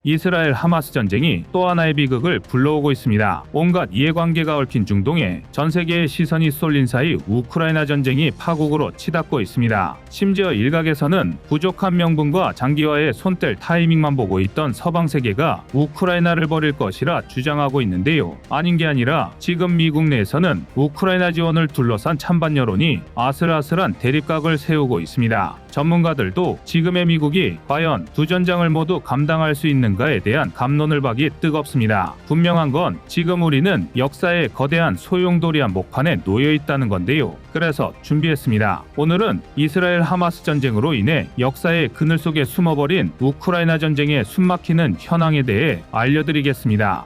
이스라엘 하마스 전쟁이 또 하나의 비극을 불러오고 있습니다. 온갖 이해관계가 얽힌 중동에 전 세계의 시선이 쏠린 사이 우크라이나 전쟁이 파국으로 치닫고 있습니다. 심지어 일각에서는 부족한 명분과 장기화의 손뗄 타이밍만 보고 있던 서방 세계가 우크라이나를 벌일 것이라 주장하고 있는데요. 아닌 게 아니라 지금 미국 내에서는 우크라이나 지원을 둘러싼 찬반 여론이 아슬아슬한 대립각을 세우고 있습니다. 전문가들도 지금의 미국이 과연 두 전장을 모두 감당할 수 있는가에 대한 갑론을 박이 뜨겁습니다. 분명한 건 지금 우리는 역사의 거대한 소용돌이 한복판에 놓여 있다는 건데요. 그래서 준비했습니다. 오늘은 이스라엘 하마스 전쟁으로 인해 역사의 그늘 속에 숨어버린 우크라이나 전쟁의 숨막히는 현황에 대해 알려드리겠습니다.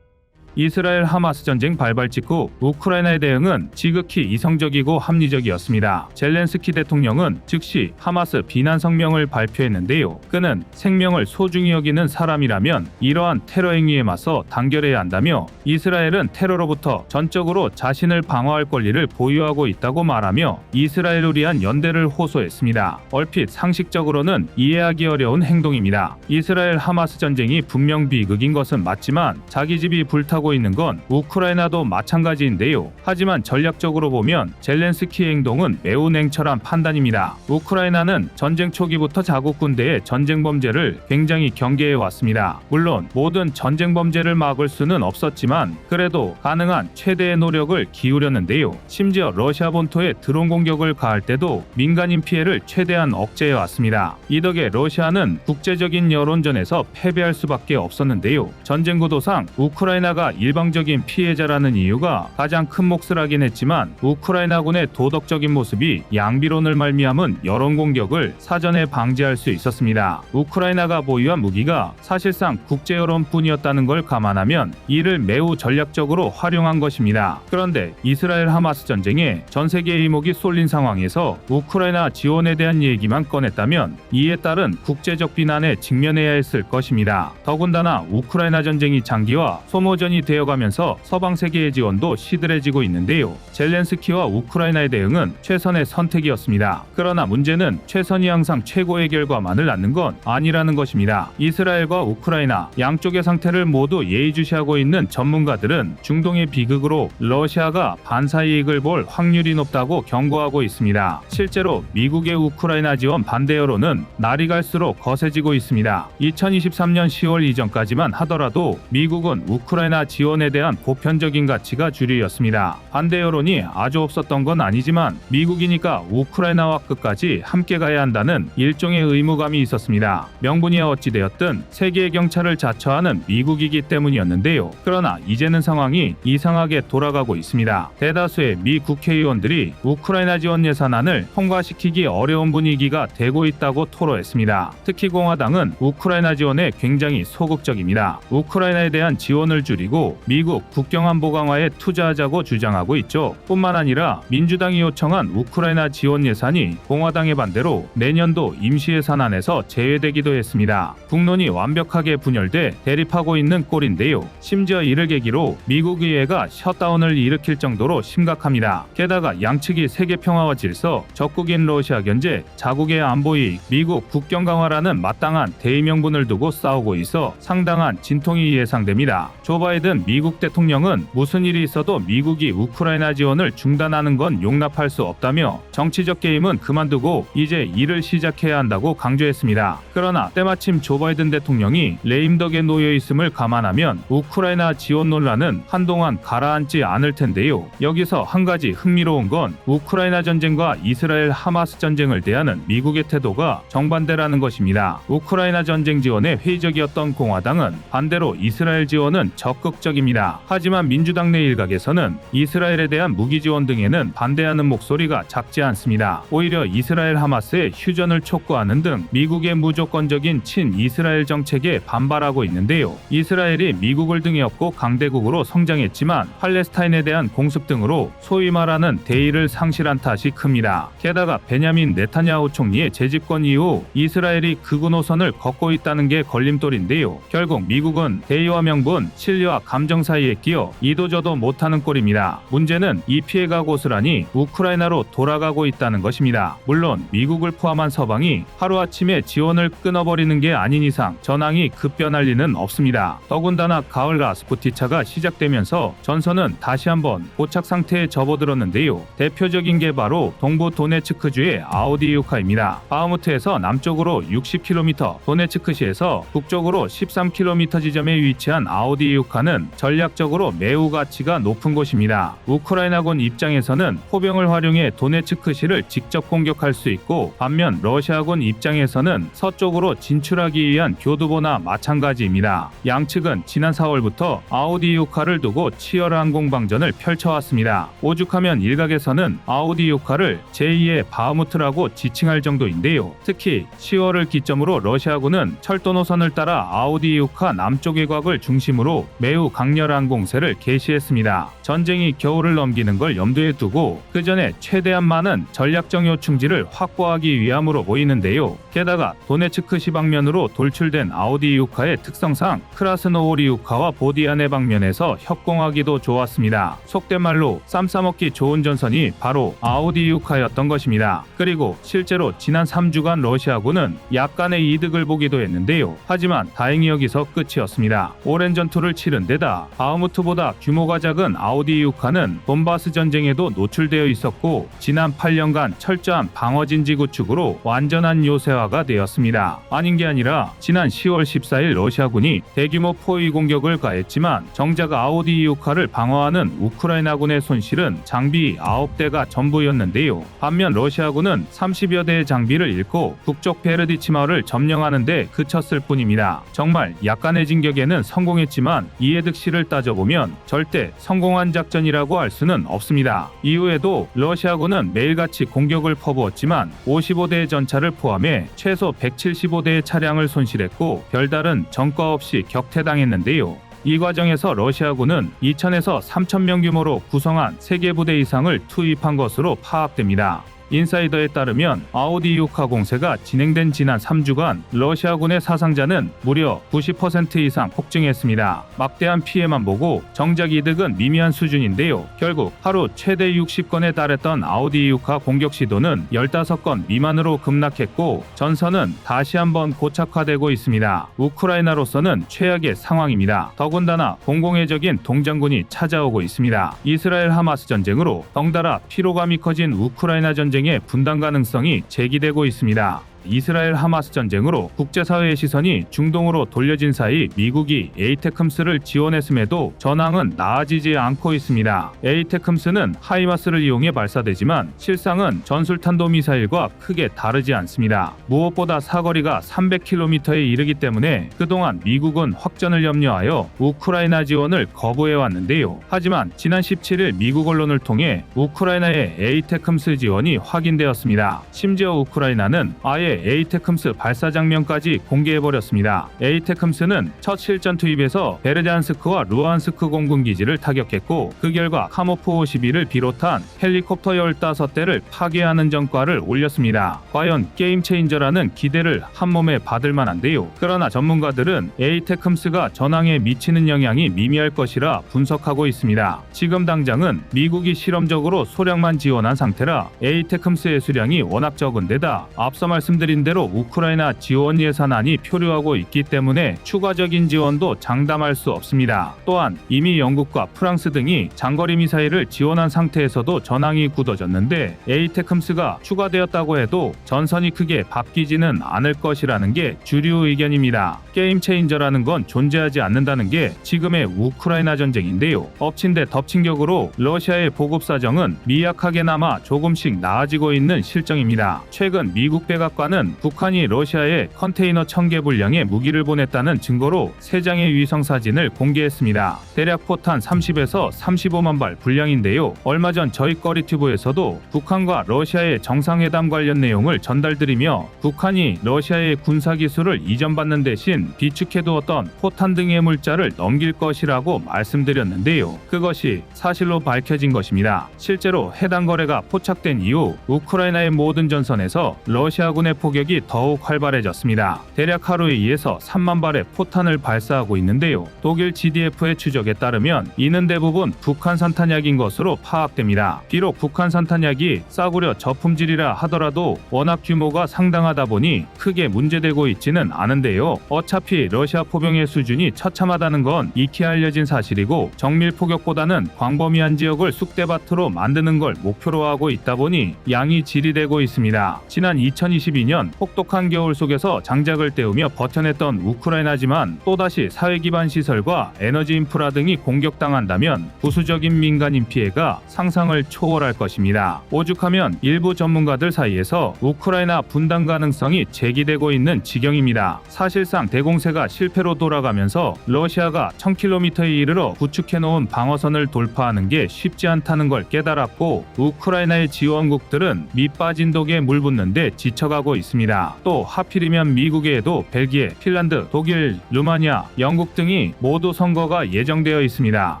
이스라엘 하마스 전쟁 발발 직후 우크라이나의 대응은 지극히 이성적이고 합리적이었습니다. 젤렌스키 대통령은 즉시 하마스 비난 성명을 발표했는데요. 그는 생명을 소중히 여기는 사람이라면 이러한 테러 행위에 맞서 단결해야 한다며 이스라엘은 테러로부터 전적으로 자신을 방어할 권리를 보유하고 있다고 말하며 이스라엘을 위한 연대를 호소했습니다. 얼핏 상식적으로는 이해하기 어려운 행동입니다. 이스라엘 하마스 전쟁이 분명 비극인 것은 맞지만 자기 집이 불타고 있는 건 우크라이나도 마찬가지인데요. 하지만 전략적으로 보면 젤렌스키의 행동은 매우 냉철한 판단입니다. 우크라이나는 전쟁 초기부터 자국 군대의 전쟁 범죄를 굉장히 경계해 왔습니다. 물론 모든 전쟁 범죄를 막을 수는 없었지만 그래도 가능한 최대의 노력을 기울였는데요. 심지어 러시아 본토에 드론 공격을 가할 때도 민간인 피해를 최대한 억제해 왔습니다. 이 덕에 러시아는 국제적인 여론전에서 패배할 수밖에 없었는데요. 전쟁 구도상 우크라이나가 일방적인 피해자라는 이유가 가장 큰 몫을 하긴 했지만 우크라이나군의 도덕적인 모습이 양비론을 말미암은 여론 공격을 사전에 방지할 수 있었습니다. 우크라이나가 보유한 무기가 사실상 국제 여론뿐이었다는 걸 감안하면 이를 매우 전략적으로 활용한 것입니다. 그런데 이스라엘 하마스 전쟁에 전 세계의 이목이 쏠린 상황에서 우크라이나 지원에 대한 얘기만 꺼냈다면 이에 따른 국제적 비난에 직면해야 했을 것입니다. 더군다나 우크라이나 전쟁이 장기화, 소모전이 되어가면서 서방 세계의 지원도 시들해지고 있는데요. 젤렌스키와 우크라이나의 대응은 최선의 선택이었습니다. 그러나 문제는 최선이 항상 최고의 결과만을 낳는 건 아니라는 것입니다. 이스라엘과 우크라이나 양쪽의 상태를 모두 예의주시하고 있는 전문가들은 중동의 비극으로 러시아가 반사이익을 볼 확률이 높다고 경고하고 있습니다. 실제로 미국의 우크라이나 지원 반대 여론은 날이 갈수록 거세지고 있습니다. 2023년 10월 이전까지만 하더라도 미국은 우크라이나 지원에 대한 보편적인 가치가 주류였습니다. 반대 여론이 아주 없었던 건 아니지만 미국이니까 우크라이나와 끝까지 함께 가야 한다는 일종의 의무감이 있었습니다. 명분이 어찌되었든 세계의 경찰을 자처하는 미국이기 때문이었는데요. 그러나 이제는 상황이 이상하게 돌아가고 있습니다. 대다수의 미 국회의원들이 우크라이나 지원 예산안을 통과시키기 어려운 분위기가 되고 있다고 토로했습니다. 특히 공화당은 우크라이나 지원에 굉장히 소극적입니다. 우크라이나에 대한 지원을 줄이고 미국 국경안보 강화에 투자하자고 주장하고 있죠. 뿐만 아니라 민주당이 요청한 우크라이나 지원 예산이 공화당의 반대로 내년도 임시예산안에서 제외되기도 했습니다. 국론이 완벽하게 분열돼 대립하고 있는 꼴인데요. 심지어 이를 계기로 미국 의회가 셧다운을 일으킬 정도로 심각합니다. 게다가 양측이 세계 평화와 질서, 적국인 러시아 견제, 자국의 안보이익, 미국 국경 강화라는 마땅한 대의 명분을 두고 싸우고 있어 상당한 진통이 예상됩니다. 조 바이든 미국 대통령은 무슨 일이 있어도 미국이 우크라이나 지원을 중단하는 건 용납할 수 없다며 정치적 게임은 그만두고 이제 일을 시작해야 한다고 강조했습니다. 그러나 때마침 조 바이든 대통령이 레임덕에 놓여 있음을 감안하면 우크라이나 지원 논란은 한동안 가라앉지 않을 텐데요. 여기서 한 가지 흥미로운 건 우크라이나 전쟁과 이스라엘 하마스 전쟁을 대하는 미국의 태도가 정반대라는 것입니다. 우크라이나 전쟁 지원에 회의적이었던 공화당은 반대로 이스라엘 지원은 적극적입니다. 하지만 민주당 내 일각에서는 이스라엘에 대한 무기 지원 등에는 반대하는 목소리가 작지 않습니다. 오히려 이스라엘 하마스의 휴전을 촉구하는 등 미국의 무조건적인 친이스라엘 정책에 반발하고 있는데요. 이스라엘이 미국을 등에 업고 강대국으로 성장했지만 팔레스타인에 대한 공습 등으로 소위 말하는 대의를 상실한 탓이 큽니다. 게다가 베냐민 네타냐후 총리의 재집권 이후 이스라엘이 극우 노선을 걷고 있다는 게 걸림돌인데요. 결국 미국은 대의와 명분, 신뢰와 감정 사이에 끼어 이도저도 못하는 꼴입니다. 문제는 이 피해가 고스란히 우크라이나로 돌아가고 있다는 것입니다. 물론 미국을 포함한 서방이 하루아침에 지원을 끊어버리는 게 아닌 이상 전황이 급변할 리는 없습니다. 더군다나 가을 라스푸티차가 시작되면서 전선은 다시 한번 고착 상태에 접어들었는데요. 대표적인 게 바로 동부 도네츠크주의 아우디이우카입니다. 바흐무트에서 남쪽으로 60km, 도네츠크시에서 북쪽으로 13km 지점에 위치한 아우디이우카는 전략적으로 매우 가치가 높은 곳입니다. 우크라이나군 입장에서는 포병을 활용해 도네츠크시를 직접 공격할 수 있고, 반면 러시아군 입장에서는 서쪽으로 진출하기 위한 교두보나 마찬가지입니다. 양측은 지난 4월부터 아우디이우카를 두고 치열한 공방전을 펼쳐왔습니다. 오죽하면 일각에서는 아우디이우카를 제2의 바흐무트라고 지칭할 정도인데요. 특히 10월을 기점으로 러시아군은 철도 노선을 따라 아우디이우카 남쪽 외곽을 중심으로 매우 강렬한 공세를 개시했습니다. 전쟁이 겨울을 넘기는 걸 염두에 두고 그 전에 최대한 많은 전략적 요충지를 확보하기 위함으로 보이는데요. 게다가 도네츠크시 방면으로 돌출된 아우디이우카의 특성상 크라스노오리우카와 보디아네 방면에서 협공하기도 좋았습니다. 속된 말로 쌈 싸먹기 좋은 전선이 바로 아우디이우카였던 것입니다. 그리고 실제로 지난 3주간 러시아군은 약간의 이득을 보기도 했는데요. 하지만 다행히 여기서 끝이었습니다. 오랜 전투를 치른 데다 바흐무트보다 규모가 작은 아우디이우카는 돈바스 전쟁에도 노출되어 있었고, 지난 8년간 철저한 방어진지 구축으로 완전한 요새화가 되었습니다. 아닌 게 아니라 지난 10월 14일 러시아군이 대규모 포위 공격을 가했지만 정작 아우디이우카를 방어하는 우크라이나군의 손실은 장비 9대가 전부였는데요. 반면 러시아군은 30여 대의 장비를 잃고 북쪽 베르디치마을을 점령하는 데 그쳤을 뿐입니다. 정말 약간의 진격에는 성공했지만 이해득 실을 따져보면 절대 성공한 작전이라고 할 수는 없습니다. 이후에도 러시아군은 매일같이 공격을 퍼부었지만 55대의 전차를 포함해 최소 175대의 차량을 손실했고 별다른 전과 없이 격퇴당했는데요. 이 과정에서 러시아군은 2,000에서 3,000명 규모로 구성한 3개 부대 이상을 투입한 것으로 파악됩니다. 인사이더에 따르면 아우디이우카 공세가 진행된 지난 3주간 러시아군의 사상자는 무려 90% 이상 폭증했습니다. 막대한 피해만 보고 정작 이득은 미미한 수준인데요. 결국 하루 최대 60건에 달했던 아우디이우카 공격 시도는 15건 미만으로 급락했고 전선은 다시 한번 고착화되고 있습니다. 우크라이나로서는 최악의 상황입니다. 더군다나 공공의적인 동장군이 찾아오고 있습니다. 이스라엘 하마스 전쟁으로 덩달아 피로감이 커진 우크라이나 전쟁의 분단 가능성이 제기되고 있습니다. 이스라엘 하마스 전쟁으로 국제사회의 시선이 중동으로 돌려진 사이 미국이 에이테크음스를 지원했음에도 전황은 나아지지 않고 있습니다. 에이테크음스는 하이마스를 이용해 발사되지만 실상은 전술탄도미사일과 크게 다르지 않습니다. 무엇보다 사거리가 300km에 이르기 때문에 그동안 미국은 확전을 염려하여 우크라이나 지원을 거부해왔는데요. 하지만 지난 17일 미국 언론을 통해 우크라이나의 에이테크음스 지원이 확인되었습니다. 심지어 우크라이나는 아예 에이테크음스 발사 장면까지 공개해버렸습니다. 에이테크음스는 첫 실전 투입에서 베르잔스크와 루안스크 공군기지를 타격했고 그 결과 카모프 52를 비롯한 헬리콥터 15대를 파괴하는 전과를 올렸습니다. 과연 게임 체인저라는 기대를 한몸에 받을 만한데요. 그러나 전문가들은 에이테크음스가 전황에 미치는 영향이 미미할 것이라 분석하고 있습니다. 지금 당장은 미국이 실험적으로 소량만 지원한 상태라 에이테크음스의 수량이 워낙 적은 데다 앞서 말씀드린 대로 우크라이나 지원 예산안이 표류하고 있기 때문에 추가적인 지원도 장담할 수 없습니다. 또한 이미 영국과 프랑스 등이 장거리 미사일을 지원한 상태에서도 전황이 굳어졌는데 에이테크음스가 추가되었다고 해도 전선이 크게 바뀌지는 않을 것이라는 게 주류 의견입니다. 게임 체인저라는 건 존재하지 않는다는 게 지금의 우크라이나 전쟁인데요. 엎친 데 덮친 격으로 러시아의 보급 사정은 미약하게나마 조금씩 나아지고 있는 실정입니다. 최근 미국 백악관은 북한이 러시아에 컨테이너 1000개 분량의 무기를 보냈다는 증거로 3장의 위성 사진을 공개했습니다. 대략 포탄 30에서 35만 발 분량인데요. 얼마 전 저희 꺼리튜브에서도 북한과 러시아의 정상회담 관련 내용을 전달드리며 북한이 러시아의 군사기술을 이전받는 대신 비축해두었던 포탄 등의 물자를 넘길 것이라고 말씀드렸는데요. 그것이 사실로 밝혀진 것입니다. 실제로 해당 거래가 포착된 이후 우크라이나의 모든 전선에서 러시아군의 포격이 더욱 활발해졌습니다. 대략 하루에 2에서 3만 발의 포탄을 발사하고 있는데요. 독일 GDF의 추적에 따르면 이는 대부분 북한산 탄약인 것으로 파악됩니다. 비록 북한산 탄약이 싸구려 저품질이라 하더라도 워낙 규모가 상당하다 보니 크게 문제되고 있지는 않은데요. 어차피 러시아 포병의 수준이 처참하다는 건 익히 알려진 사실이고 정밀 포격보다는 광범위한 지역을 쑥대밭으로 만드는 걸 목표로 하고 있다 보니 양이 지리되고 있습니다. 지난 2022년 혹독한 겨울 속에서 장작을 때우며 버텨냈던 우크라이나지만 또다시 사회 기반 시설과 에너지 인프라 등이 공격당한다면 부수적인 민간인 피해가 상상을 초월할 것입니다. 오죽하면 일부 전문가들 사이에서 우크라이나 분단 가능성이 제기되고 있는 지경입니다. 사실상 대공세가 실패로 돌아가면서 러시아가 1000km에 이르러 구축해놓은 방어선을 돌파하는 게 쉽지 않다는 걸 깨달았고 우크라이나의 지원국들은 밑빠진 독에 물 붓는데 지쳐가고 있습니다. 또 하필이면 미국에도 벨기에, 핀란드, 독일, 루마니아, 영국 등이 모두 선거가 예정되어 있습니다.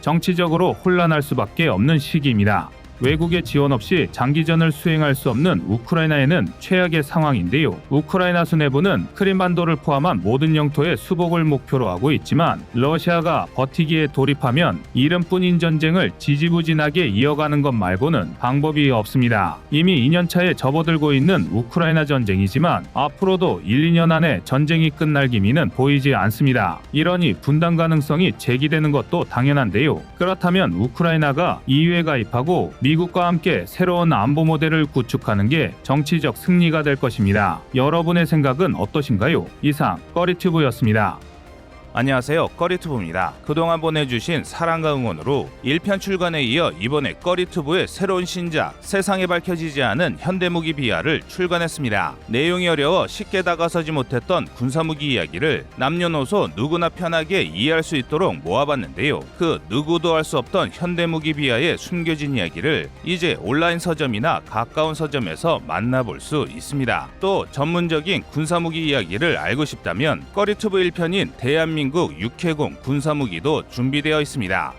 정치적으로 혼란할 수밖에 없는 시기입니다. 외국의 지원 없이 장기전을 수행할 수 없는 우크라이나에는 최악의 상황인데요. 우크라이나 수뇌부는 크림반도를 포함한 모든 영토의 수복을 목표로 하고 있지만 러시아가 버티기에 돌입하면 이름뿐인 전쟁을 지지부진하게 이어가는 것 말고는 방법이 없습니다. 이미 2년차에 접어들고 있는 우크라이나 전쟁이지만 앞으로도 1, 2년 안에 전쟁이 끝날 기미는 보이지 않습니다. 이러니 분단 가능성이 제기되는 것도 당연한데요. 그렇다면 우크라이나가 EU에 가입하고 미국과 함께 새로운 안보 모델을 구축하는 게 정치적 승리가 될 것입니다. 여러분의 생각은 어떠신가요? 이상 꺼리튜브였습니다. 안녕하세요, 꺼리튜브입니다. 그동안 보내주신 사랑과 응원으로 1편 출간에 이어 이번에 꺼리튜브의 새로운 신작 세상에 밝혀지지 않은 현대무기 비하를 출간했습니다. 내용이 어려워 쉽게 다가서지 못했던 군사무기 이야기를 남녀노소 누구나 편하게 이해할 수 있도록 모아봤는데요. 그 누구도 알 수 없던 현대무기 비하의 숨겨진 이야기를 이제 온라인 서점이나 가까운 서점에서 만나볼 수 있습니다. 또 전문적인 군사무기 이야기를 알고 싶다면 꺼리튜브 1편인 대한민국 육해공 군사무기도 준비되어 있습니다.